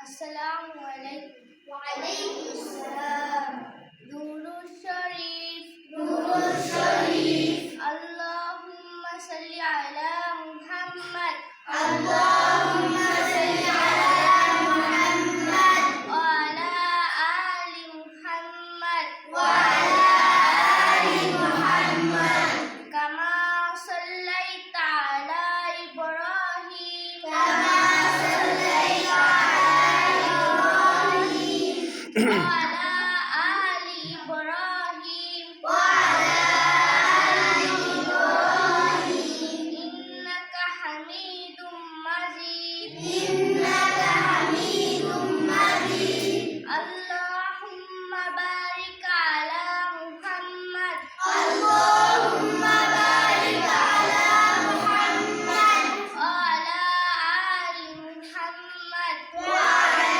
আসসালামু আলাইকুম। ওয়া আলাইকুম আসসালাম। দুরূদ শরীফ, দুরূদ শরীফ। আল্লাহুম্মা সাল্লি আলা মুহাম্মাদ, আল্লাহুম্মা সাল্লি আলা মুহাম্মাদ ওয়া আলা আলি মুহাম্মাদ, ওয়া আলা আলি মুহাম্মাদ কামা সাল্লাইতা আলা ইব্রাহিম, কামা সাল্লাইতা وعلى آل إبراهيم وعلى آل إبراهيم إنك حميد مجيد، إنك حميد مجيد اللهم بارك على محمد، اللهم بارك على محمد وعلى آل محمد وعلى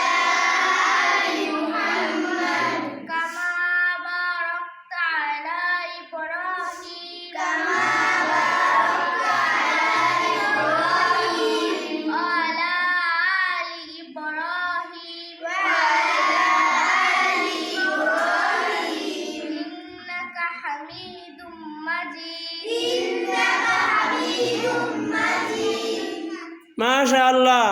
كما باركت على إبراهيم، كما باركت على إبراهيم وعلى آل إبراهيم وعلى آل إبراهيم إنك حميد مجيد، إنك حميد مجيد ما شاء الله।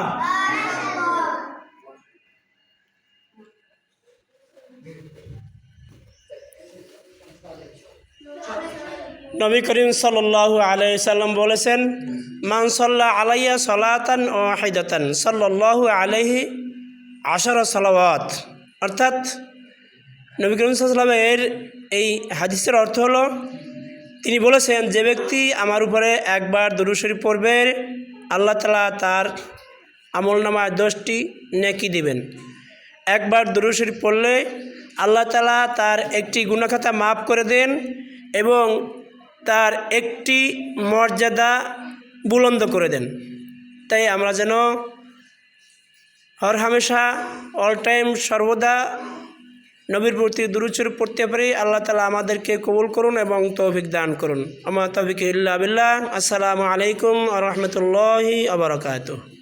নবী করিম সাল্লাল্লাহু আলাইহি সাল্লাম বলেছেন, মান সাল্লা আলাইয়া সালাতান ওয়াহিদাতান সাল্লাল্লাহু আলাইহি আশারা সালাওয়াত। অর্থাৎ নবী করিম সাল্লাল্লাহু আলাইহি সাল্লামের এই হাদিসের অর্থ হলো, তিনি বলেছেন, যে ব্যক্তি আমার উপরে একবার দুরূদ শরীফ পড়বে, আল্লাহ তাআলা তার আমলনামায় 10টি নেকি দিবেন। একবার দুরূদ শরীফ পড়লে আল্লাহ তাআলা তার একটি গুনাহ খাতা মাফ করে দেন এবং তার একটি মর্যাদা বুলন্দ করে দেন। তাই আমরা যেন হর হামেশা অল টাইম সর্বদা নবীর প্রতি দুরূদ শরীফ পড়তে পারি। আল্লাহ তাআলা আমাদেরকে কবুল করুন এবং তৌফিক দান করুন। আমা তৌফিক ইল্লা বিল্লাহ। আসসালামু আলাইকুম ওয়া রাহমাতুল্লাহি ওয়া বারাকাতুহু।